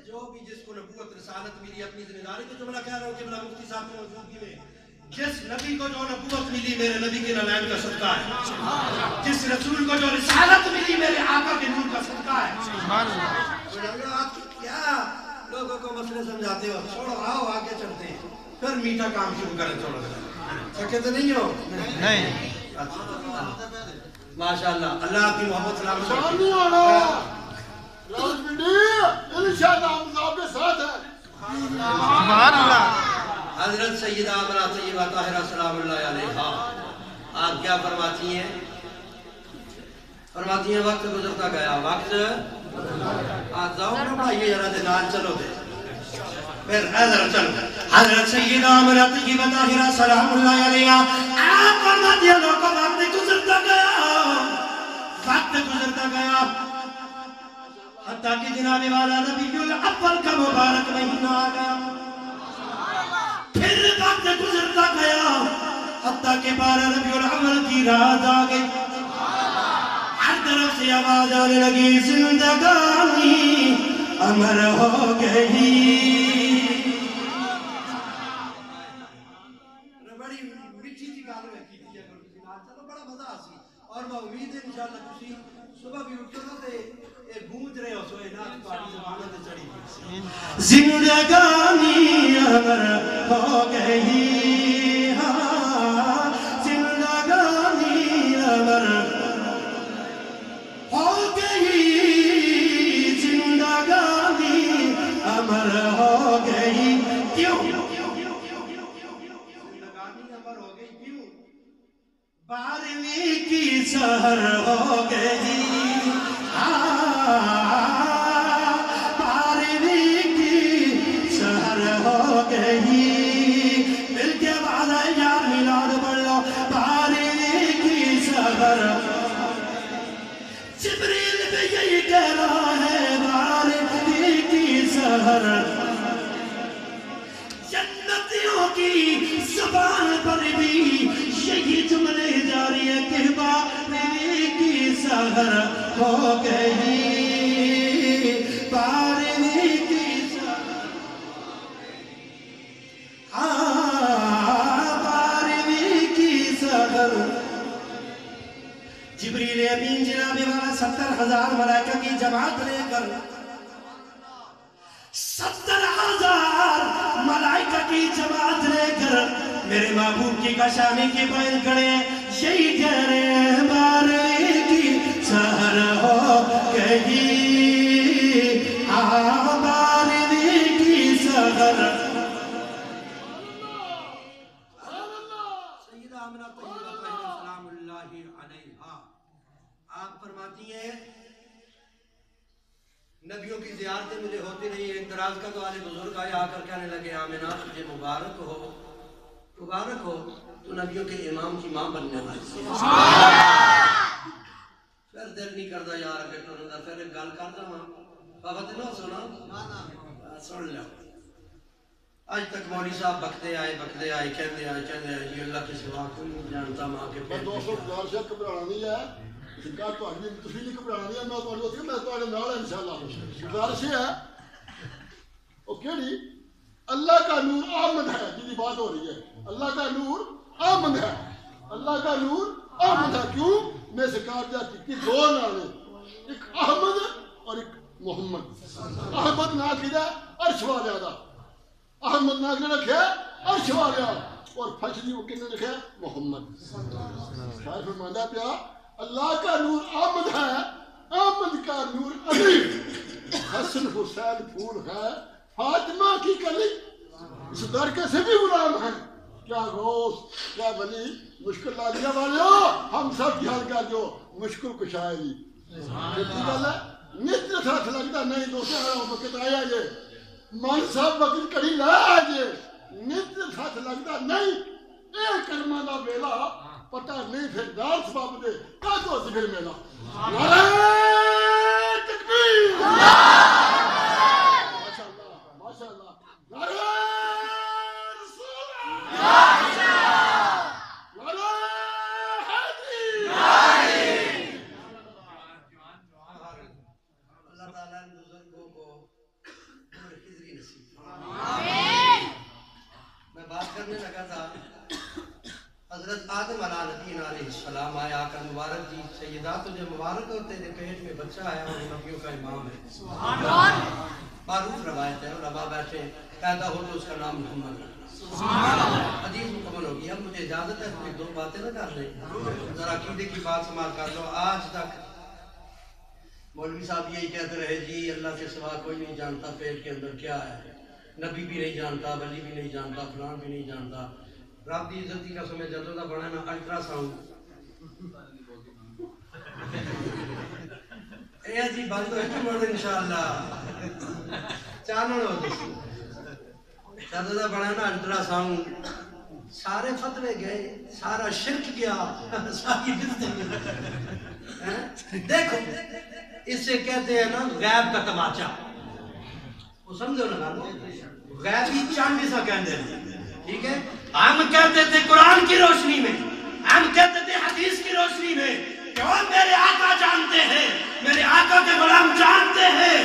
جو بھی جس کو نبوت رسالت ملی اپنی ذمہ داری کو جملہ کہہ رہا ہوں کہ بلا مفتی صاحب کی موجودگی میں جس نبی کو جو نبوت ملی میرے نبی کے نالین کا صدقہ ہے جس رسول کو جو رسالت ملی میرے آقا کے نور کا صدقہ ہے کیا لوگوں کو مسئلے سمجھاتے ہو چھوڑو آؤ آگے چلتے ہیں پھر میٹھا کام شروع کریں چھوڑو سکے تو نہیں ہو نہیں ماشاءاللہ اللہ آپ کی محبت سلامت شامی آنا انشاءاللہ ہم صاحب کے ساتھ ہیں سبحان اللہ حضرت سیدہ آمنہ طیبہ طاہرہ سلام اللہ علیہا آپ کیا فرماتی ہیں فرماتی ہیں وقت گزرتا گیا وقت آج جاؤ نہ پڑھائیے ذرا دے نال چلو دے پھر حضرت چلو حضرت سیدہ آمنہ طیبہ طاہرہ سلام اللہ علیہا آپ فرماتی ہیں لوگوں وقت گزرتا گیا حتیٰ کہ جناب والا نبی الاول کا مبارک مہینہ آ گیا پھر وقت تک کہ 12 ربیع الاول کی رات آ گئی. ہر طرف سے آواز آنے لگی زندگانی امر ہو گئی. بڑی میٹھی جی گل میں کی تھی چلو بڑا مزہ آسی. اور میں امید ہے انشاءاللہ تسی صبح بھی اٹھو نا تے اے گونج رہے ہو سوئے نا تہاڈی زبان تے چڑھی. زندگانی امر ہو گئی زندگانی امر ہو گئی زندگانی امر ہو گئی. کیوں زندگانی امر ہو گئی؟ کیوں؟ 12ویں کی سحر ہو گئی. 12ویں کی سحر ہو گئی. مل کے بعد یار میلاد پڑھ لو. 12ویں کی سحر جبریل بھی یہی کہہ رہا ہے 12ویں کی سحر. جنتیوں کی زبان پر بھی یہی جملے جاری ہے کہ 12ویں کی سحر ہو گئی. 12ویں کی سحر 12ویں کی سحر. جبریل امین جناب والا 70,000 ملائکہ کی جماعت لے کر 70,000 ملائکہ کی جماعت لے کر میرے محبوب کی کشانی کی بیل کھڑے ہیں. یہی کہہ رہے ہیں 12ویں کی سحر ہو گئی. 12ویں کی سحر. سیدہ آمنہ طیبہ سلام اللہ علیہا آپ فرماتی ہیں نبیوں کی زیارتیں مجھے ہوتی نہیں ہیں. اندراز کا تو آلے بزرگ آئے آ کر کہنے لگے آمنہ تجھے مبارک ہو مبارک ہو تو نبیوں کے امام کی ماں بننے والی. پھر دل نہیں کرتا یار اگر ٹورندا پھر ایک گل کردا ہاں بابا نہ سنا سن لو. آج تک مولوی صاحب بکتے آئے کہندے آئے جی اللہ کے سوا کوئی نہیں جانتا ماں کے پیٹ. دوستو پیار سے گھبرانا نہیں ہے. سرکار تہاڈی تسی نہیں گھبرانا نہیں ہے. میں تہاڈی ہوتی میں تہاڈے نال ہاں انشاءاللہ. گزارش ہے او کیڑی اللہ کا نور آمد ہے جی بات ہو رہی ہے. اللہ کا نور آمد ہے. اللہ کا نور آمد ہے. کیوں میں سرکار جاتی کہ دو نام ہیں ایک احمد اور ایک محمد. احمد نا کیدا عرش والے دا. احمد نا نے رکھا عرش والے اور فجری وہ کنے رکھا محمد. شاعر فرماتا پیا اللہ کا نور آمد ہے. آمد کا نور علی حسن حسین پھول ہے. فاطمہ کی کلی اس در کے سے بھی غلام ہیں. کیا غوث کیا ولی مشکل لالیاں والے ہو ہم سب دھیان کر جو مشکل کشائے گل ہے. نت ساتھ لگتا نہیں دوستوں وقت آیا جے من صاحب وقت کڑی لایا جے نت ساتھ لگتا نہیں. اے کرما دا ویلا پتہ نہیں پھر دار سبب دے کا تو ذکر میلا. نعرہ تکبیر ماشاءاللہ. نعرہ رسول نعرہ حیدری. اللہ تعالیٰ نے بزرگوں کو عمر خضری نصیب فرمائے. میں بات کرنے لگا تھا حضرت آدم علیہ السلام آیا آقا مبارک جی سیدہ تجھے مبارک ہو تیرے پیٹ میں بچہ آیا اور نبیوں کا امام ہے. معروف روایت ہے علماء بیٹھے پیدا ہو تو اس کا نام محمد رکھنا. حدیث مکمل ہوگی. اب مجھے اجازت ہے کوئی دو باتیں نہ کر لیں ذرا عقیدے کی بات سماعت کر لو. آج تک مولوی صاحب یہی کہتے رہے جی اللہ کے سوا کوئی نہیں جانتا پیٹ کے اندر کیا ہے. نبی بھی نہیں جانتا ولی بھی نہیں جانتا فلان بھی نہیں جانتا. رب دی عزت کی قسم ہے جدوں دا بنا نا الٹرا ساؤنڈ اے جی بند ہوئے کہ مڑ انشاءاللہ چانن ہو جسی. جدوں دا بنا نا الٹرا ساؤنڈ سارے فتوے گئے سارا شرک گیا ساری بدعتیں. دیکھو اسے کہتے ہیں نا غیب کا تماچا. وہ سمجھو نا غیبی چاند سا کہندے ہیں ٹھیک ہے. ہم کہتے تھے قرآن کی روشنی میں، ہم کہتے تھے حدیث کی روشنی میں کہ وہ میرے آقا جانتے ہیں، میرے آقا کے غلام جانتے ہیں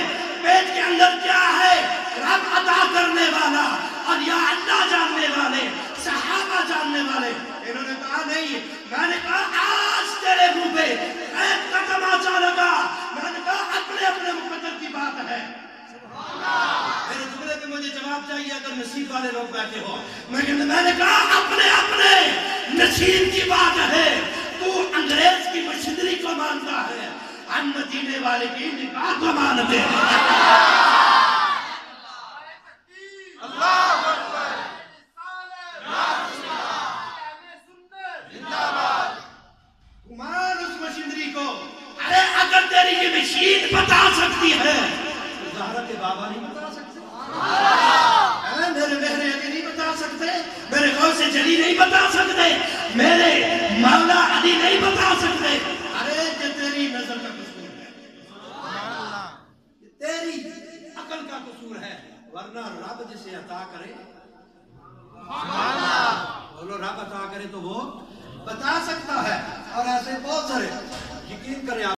پیٹ کے اندر کیا ہے، رب عطا کرنے والا اور یا اللہ جاننے والے، صحابہ جاننے والے۔ انہوں نے کہا نہیں، میں نے کہا آج تیرے منہ پہ غیب کا تماچا لگا، میں نے کہا اپنے اپنے مقدر کی بات ہے۔ میرے جملے پہ مجھے جواب چاہیے اگر نصیب والے لوگ بیٹھے ہو۔ میں نے کہا اپنے اپنے نصیب کی بات ہے، تو انگریز کی مشینری کو مانتا ہے، ہم مدینے والے کی نکاح کو مانتے ہیں۔ مان اس مشینری کو، ارے اگر تیری یہ مشین بتا سکتی ہے تو زہرا کے بابا نہیں بتا سکتے، میرے مہر علی نہیں بتا سکتے، میرے غوث جلی نہیں بتا سکتے، میرے مولا علی نہیں بتا سکتے۔ ارے یہ تیری نظر کا قصور ہے، تیری عقل کا قصور ہے، ورنہ رب جسے عطا کرے، بولو رب عطا کرے تو وہ بتا سکتا ہے۔ اور ایسے بہت سارے، یقین کریں آپ